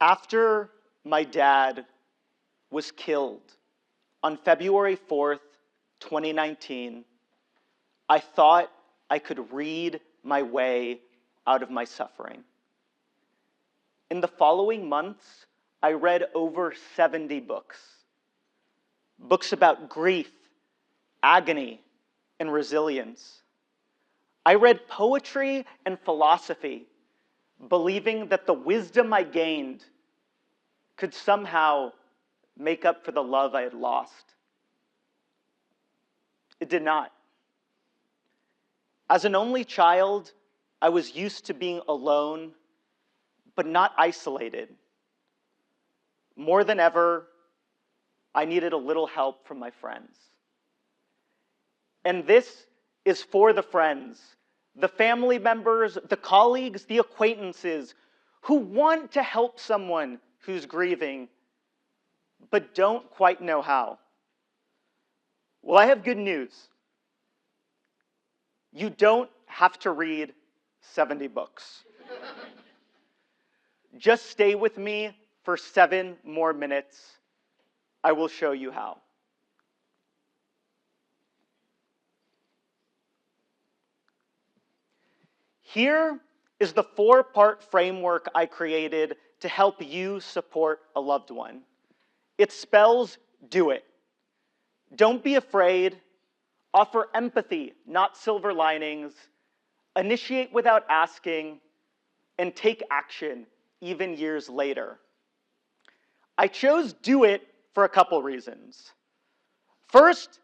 After my dad was killed on February 4th, 2019, I thought I could read my way out of my suffering. In the following months, I read over 70 books. Books about grief, agony, and resilience. I read poetry and philosophy, believing that the wisdom I gained could somehow make up for the love I had lost. It did not. As an only child, I was used to being alone, but not isolated. More than ever, I needed a little help from my friends. And this is for the friends, the family members, the colleagues, the acquaintances who want to help someone who's grieving, but don't quite know how. Well, I have good news. You don't have to read 70 books. Just stay with me for 7 more minutes. I will show you how. Here is the 4-part framework I created to help you support a loved one. It spells do it. Don't be afraid. Offer empathy, not silver linings. Initiate without asking. And take action, even years later. I chose do it for a couple reasons. First,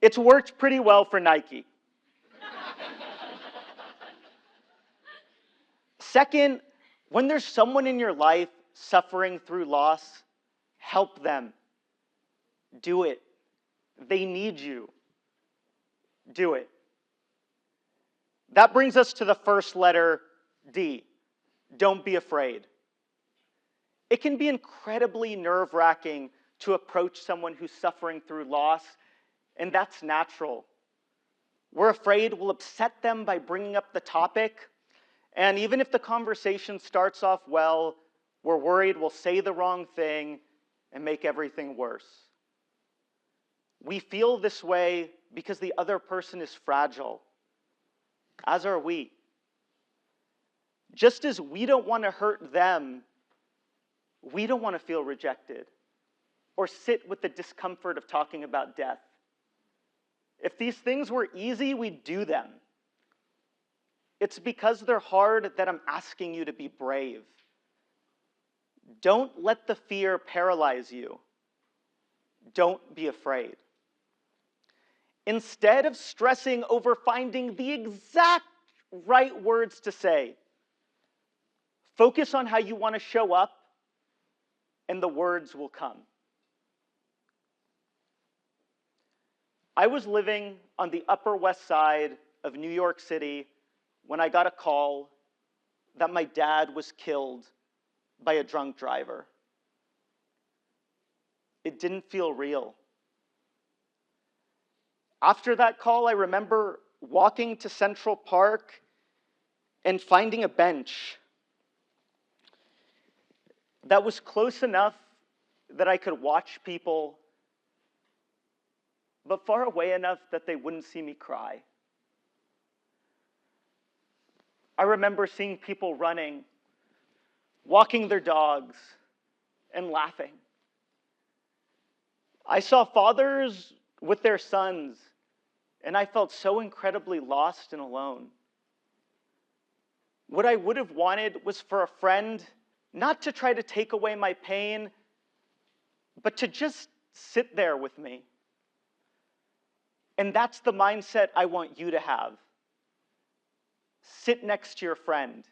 it's worked pretty well for Nike. Second, when there's someone in your life suffering through loss, help them. Do it. They need you. Do it. That brings us to the first letter, D. Don't be afraid. It can be incredibly nerve-wracking to approach someone who's suffering through loss, and that's natural. We're afraid we'll upset them by bringing up the topic, and even if the conversation starts off well, we're worried we'll say the wrong thing and make everything worse. We feel this way because the other person is fragile, as are we. Just as we don't want to hurt them, we don't want to feel rejected or sit with the discomfort of talking about death. If these things were easy, we'd do them. It's because they're hard that I'm asking you to be brave. Don't let the fear paralyze you. Don't be afraid. Instead of stressing over finding the exact right words to say, focus on how you want to show up, and the words will come. I was living on the Upper West Side of New York City when I got a call that my dad was killed by a drunk driver. It didn't feel real. After that call, I remember walking to Central Park and finding a bench that was close enough that I could watch people, but far away enough that they wouldn't see me cry. I remember seeing people running, walking their dogs, and laughing. I saw fathers with their sons, and I felt so incredibly lost and alone. What I would have wanted was for a friend not to try to take away my pain, but to just sit there with me. And that's the mindset I want you to have. Sit next to your friend.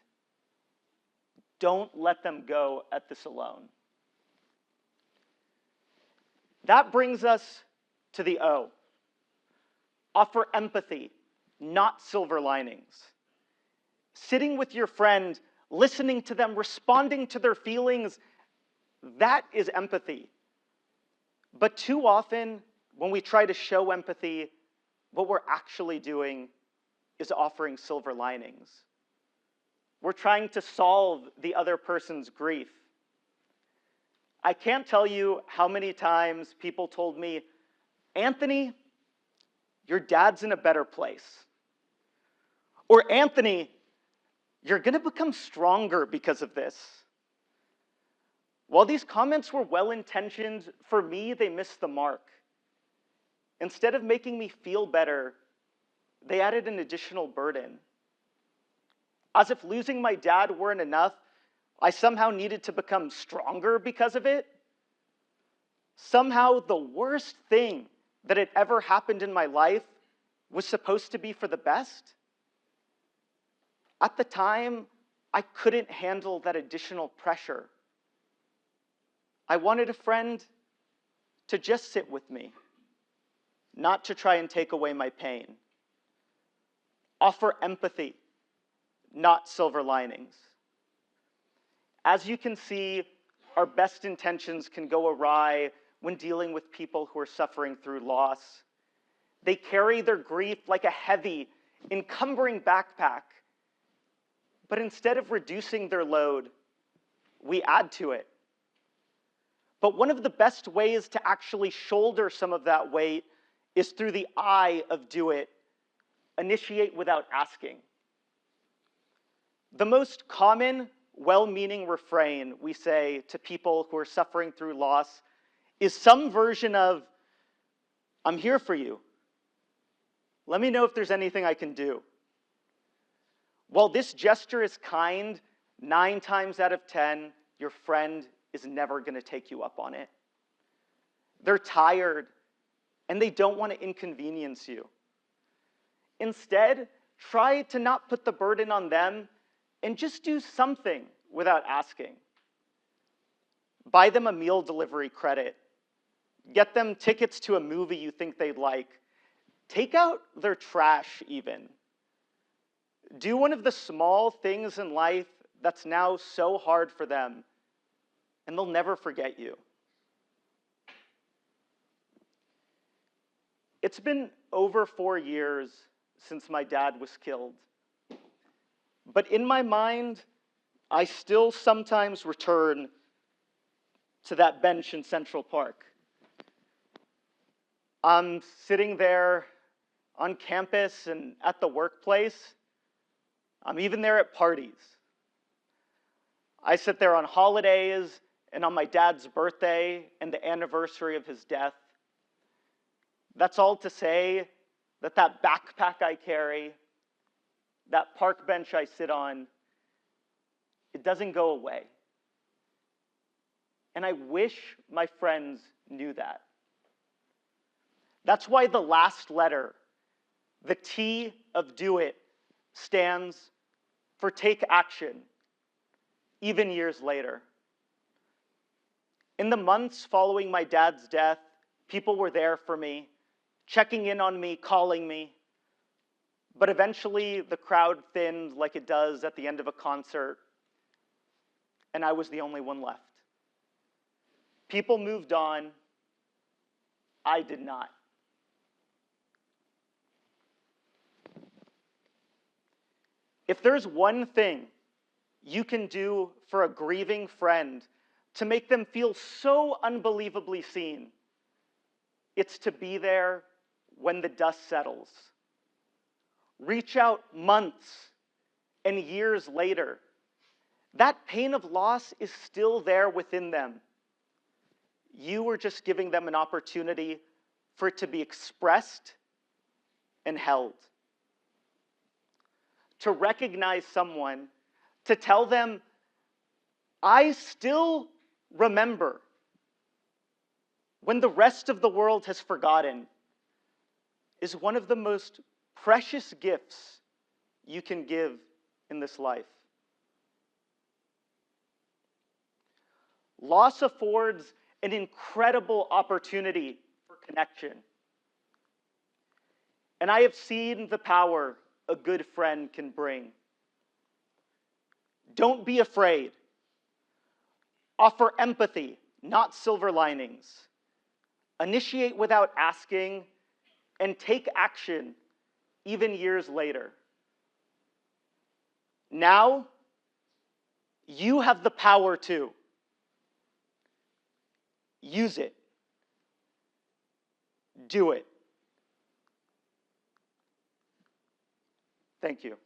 Don't let them go at this alone. That brings us to the O. Offer empathy, not silver linings. Sitting with your friend, listening to them, responding to their feelings, that is empathy. But too often, when we try to show empathy, what we're actually doing is offering silver linings. We're trying to solve the other person's grief. I can't tell you how many times people told me, Anthony, your dad's in a better place. Or Anthony, you're going to become stronger because of this. While these comments were well-intentioned, for me, they missed the mark. Instead of making me feel better, they added an additional burden. As if losing my dad weren't enough, I somehow needed to become stronger because of it. Somehow the worst thing that had ever happened in my life was supposed to be for the best. At the time, I couldn't handle that additional pressure. I wanted a friend to just sit with me, not to try and take away my pain. Offer empathy, not silver linings. As you can see, our best intentions can go awry when dealing with people who are suffering through loss. They carry their grief like a heavy, encumbering backpack. But instead of reducing their load, we add to it. But one of the best ways to actually shoulder some of that weight is through the I of do it. Initiate without asking. The most common, well-meaning refrain we say to people who are suffering through loss is some version of, I'm here for you. Let me know if there's anything I can do. While this gesture is kind, 9 times out of 10, your friend is never going to take you up on it. They're tired, and they don't want to inconvenience you. Instead, try to not put the burden on them and just do something without asking. Buy them a meal delivery credit. Get them tickets to a movie you think they'd like. Take out their trash even. Do one of the small things in life that's now so hard for them, and they'll never forget you. It's been over 4 years since my dad was killed. But in my mind, I still sometimes return to that bench in Central Park. I'm sitting there on campus and at the workplace. I'm even there at parties. I sit there on holidays and on my dad's birthday and the anniversary of his death. That's all to say that that backpack I carry, that park bench I sit on, it doesn't go away. And I wish my friends knew that. That's why the last letter, the T of do it, stands for take action, even years later. In the months following my dad's death, people were there for me, checking in on me, calling me. But eventually, the crowd thinned like it does at the end of a concert, and I was the only one left. People moved on. I did not. If there's one thing you can do for a grieving friend to make them feel so unbelievably seen, it's to be there when the dust settles. Reach out months and years later. That pain of loss is still there within them. You were just giving them an opportunity for it to be expressed and held. To recognize someone, to tell them, I still remember when the rest of the world has forgotten, is one of the most precious gifts you can give in this life. Loss affords an incredible opportunity for connection. And I have seen the power a good friend can bring. Don't be afraid. Offer empathy, not silver linings. Initiate without asking, and take action even years later. Now, you have the power to Use it. Do it. Thank you.